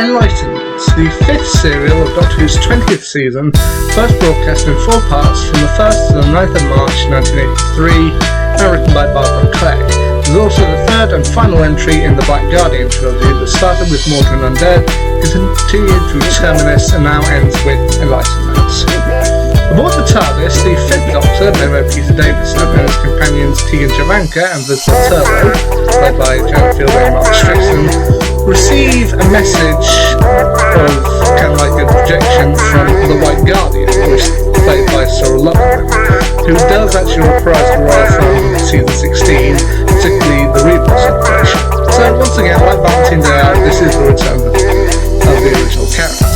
Enlightenment, the fifth serial of Doctor Who's 20th season, first broadcast in 4 parts from the 1st to the 9th of March 1983, and written by Barbara Clegg. It is also the third and final entry in the Black Guardian Trilogy that started with Mordred Undead, continued through Terminus, and now ends with Enlightenment. Aboard the TARDIS, the fifth Doctor, played by Peter Davison, and his companions Tegan Jovanka and Visitor Turbo, played by Janet Fielding and Mark Strickson, receive a message of kind of like a projection from the White Guardian, which is played by Cyril Lovell, who does actually reprise the role from season 16, particularly the Rebirth celebration. So once again, like Valentine Day Out, this is the return of the original character.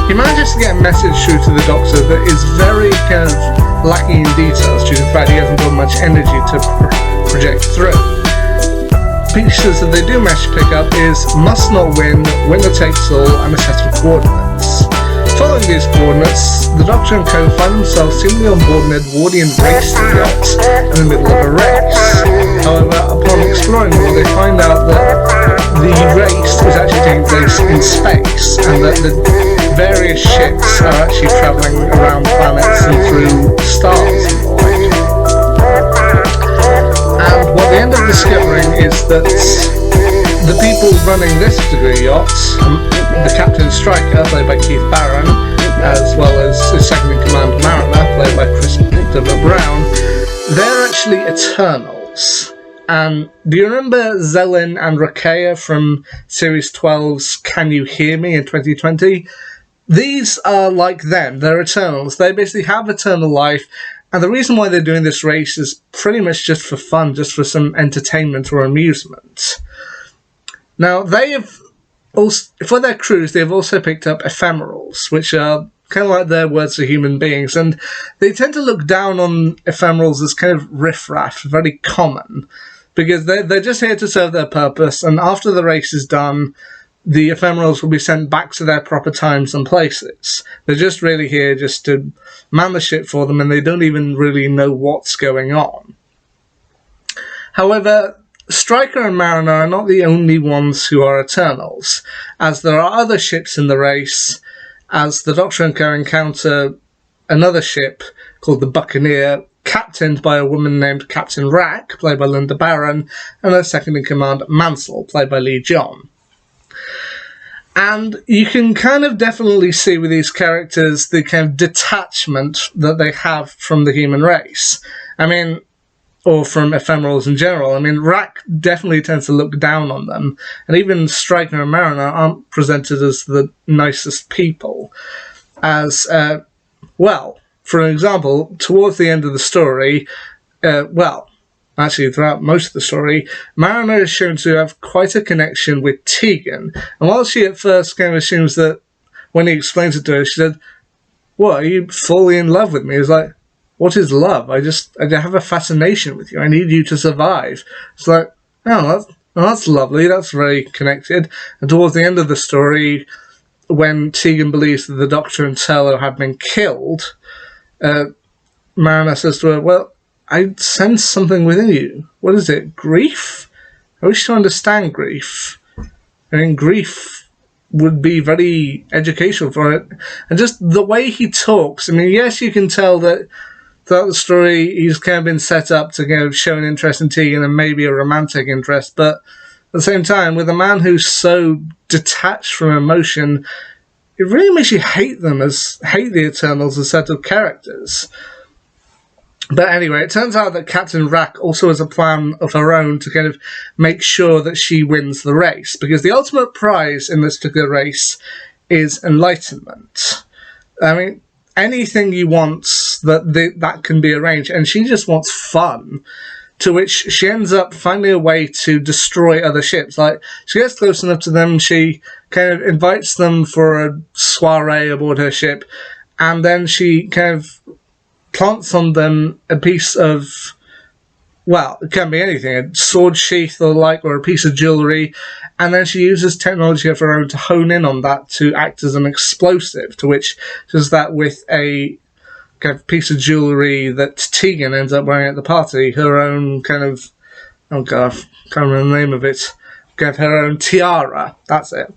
He manages to get a message through to the Doctor that is very kind of lacking in details due to the fact he hasn't got much energy to project through. Pieces that they do manage to pick up is must not win, winner takes all, and a set of coordinates. Following these coordinates, the Doctor and co find themselves seemingly on board an Edwardian racing yacht in the middle of a race. However, upon exploring more, they find out that the race is actually taking place in space, and that the various ships are actually travelling around planets and through stars and the like. And what they end up discovering is that the people running this particular yacht, the Captain Striker, played by Keith Barron, as well as his second-in-command Mariner, played by Christopher Brown, they're actually Eternals. And do you remember Zelin and Rakea from Series 12's Can You Hear Me in 2020? These are like them, they're Eternals. They basically have eternal life, and the reason why they're doing this race is pretty much just for fun, just for some entertainment or amusement. Now, they have also, for their crews, they've also picked up ephemerals, which are kind of like their words for human beings, and they tend to look down on ephemerals as kind of riffraff, very common, because they're just here to serve their purpose, and after the race is done, the ephemerals will be sent back to their proper times and places. They're just really here just to man the ship for them, and they don't even really know what's going on. However, Stryker and Mariner are not the only ones who are Eternals, as there are other ships in the race, as the Doctor and co encounter another ship called the Buccaneer, captained by a woman named Captain Rack, played by Linda Barron, and her second-in-command Mansell, played by Lee John. And you can kind of definitely see with these characters the kind of detachment that they have from the human race. I mean, or from ephemerals in general. I mean, Rack definitely tends to look down on them, and even Stryker and Mariner aren't presented as the nicest people. As, well, for an example, towards the end of the story, actually, throughout most of the story, Mariner is shown to have quite a connection with Tegan. And while she at first kind of assumes that, when he explains it to her, she said, "What, are you fully in love with me?" It's like, what is love? I have a fascination with you. I need you to survive. It's like, that's lovely. That's very connected. And towards the end of the story, when Tegan believes that the Doctor and Turlo have been killed, Mariner says to her, "Well, I sense something within you. What is it? Grief? I wish to understand grief. I mean, grief would be very educational for it." And just the way he talks, I mean, yes, you can tell that throughout the story he's kind of been set up to kind of show an interest in Tegan and maybe a romantic interest, but at the same time, with a man who's so detached from emotion, it really makes you hate the Eternals as a set of characters. But anyway, it turns out that Captain Rack also has a plan of her own to kind of make sure that she wins the race, because the ultimate prize in this particular race is enlightenment. I mean, anything you want that can be arranged, and she just wants fun, to which she ends up finding a way to destroy other ships. Like, she gets close enough to them, she kind of invites them for a soiree aboard her ship, and then she kind of plants on them a piece of, well, it can be anything, a sword sheath or a piece of jewellery, and then she uses technology of her own to hone in on that to act as an explosive, to which she does that with a kind of piece of jewellery that Tegan ends up wearing at the party, her own kind of, oh god, I can't remember the name of it, kind of her own tiara. That's it.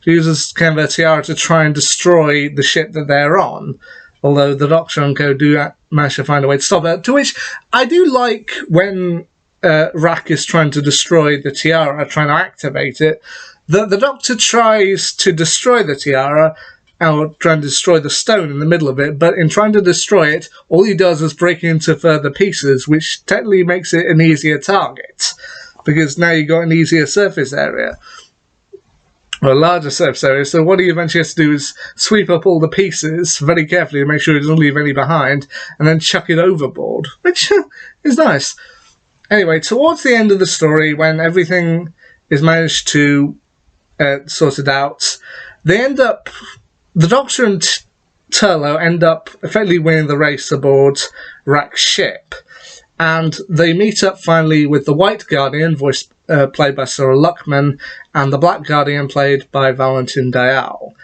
She uses kind of a tiara to try and destroy the ship that they're on. Although the Doctor and co do manage to find a way to stop it. To which I do like when Rack is trying to destroy the tiara, trying to activate it. The Doctor tries to destroy the tiara, or trying to destroy the stone in the middle of it, but in trying to destroy it, all he does is break it into further pieces, which technically makes it an easier target, because now you've got an easier surface area, or a larger surface area. So what he eventually has to do is sweep up all the pieces very carefully to make sure he doesn't leave any behind, and then chuck it overboard, which is nice. Anyway, towards the end of the story, when everything is managed to sorted out, the Doctor and Turlough end up effectively winning the race aboard Rack's ship, and they meet up finally with the White Guardian, played by Sarah Luckman, and the Black Guardian, played by Valentin Dial.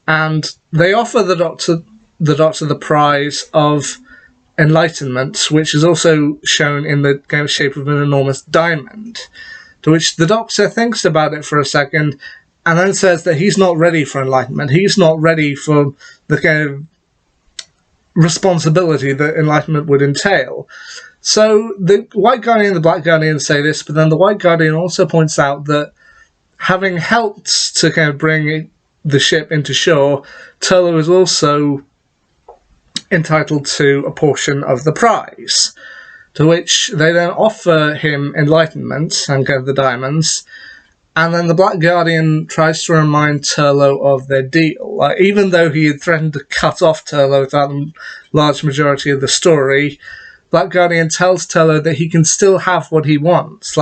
And they offer the Doctor the prize of Enlightenment, which is also shown in the kind of shape of an enormous diamond, to which the Doctor thinks about it for a second, and then says that he's not ready for Enlightenment. He's not ready for the kind of responsibility that Enlightenment would entail. So the White Guardian and the Black Guardian say this, but then the White Guardian also points out that having helped to kind of bring the ship into shore, Turlough is also entitled to a portion of the prize, to which they then offer him Enlightenment and kind of the diamonds. And then the Black Guardian tries to remind Turlough of their deal. Even though he had threatened to cut off Turlough throughout the large majority of the story, Black Guardian tells Turlough that he can still have what he wants.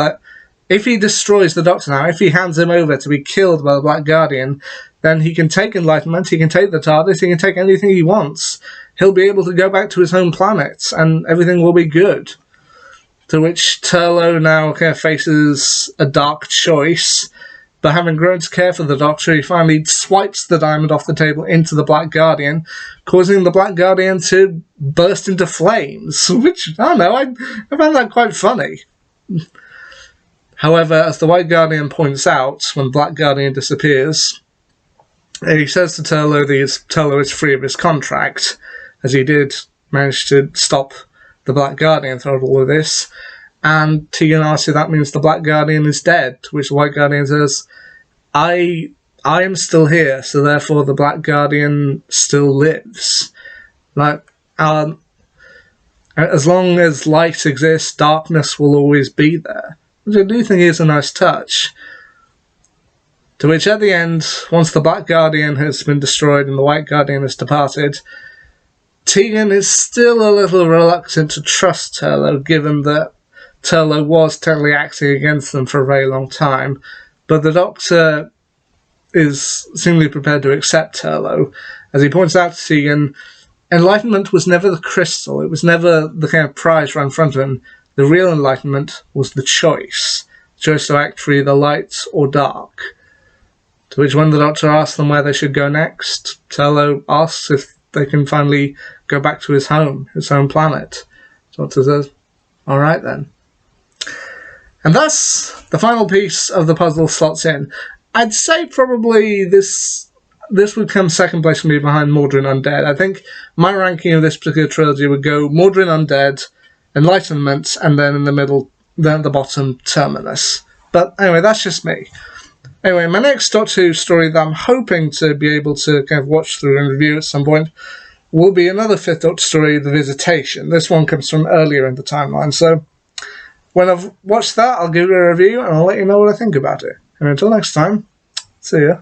If he destroys the Doctor now, if he hands him over to be killed by the Black Guardian, then he can take Enlightenment, he can take the TARDIS, he can take anything he wants. He'll be able to go back to his home planet, and everything will be good. To which Turlough now kind of faces a dark choice, but having grown to care for the Doctor, he finally swipes the diamond off the table into the Black Guardian, causing the Black Guardian to burst into flames, which, I don't know, I found that quite funny. However, as the White Guardian points out, when the Black Guardian disappears, he says to Turlough that Turlough is free of his contract, as he did manage to stop the Black Guardian throughout all of this, and Tegan asks if that means the Black Guardian is dead, to which the White Guardian says, I am still here, so therefore the Black Guardian still lives. As long as light exists, darkness will always be there, which I do think is a nice touch. To which at the end, once the Black Guardian has been destroyed and the White Guardian has departed, Tegan is still a little reluctant to trust Turlough, given that Turlough was technically acting against them for a very long time, but the Doctor is seemingly prepared to accept Turlough. As he points out to Tegan, Enlightenment was never the crystal, it was never the kind of prize right in front of him. The real Enlightenment was the choice to act for either light or dark. To which when the Doctor asks them where they should go next, Turlough asks if they can finally go back to his home planet. Doctor says, alright then. And thus, the final piece of the puzzle slots in. I'd say probably this would come second place for me behind Mordrin Undead. I think my ranking of this particular trilogy would go Mordrin Undead, Enlightenment, and then in the middle, then at the bottom, Terminus. But anyway, that's just me. Anyway, my next Doctor Who story that I'm hoping to be able to kind of watch through and review at some point will be another Fifth Doctor story, The Visitation. This one comes from earlier in the timeline, so when I've watched that, I'll give it a review and I'll let you know what I think about it. And until next time, see ya.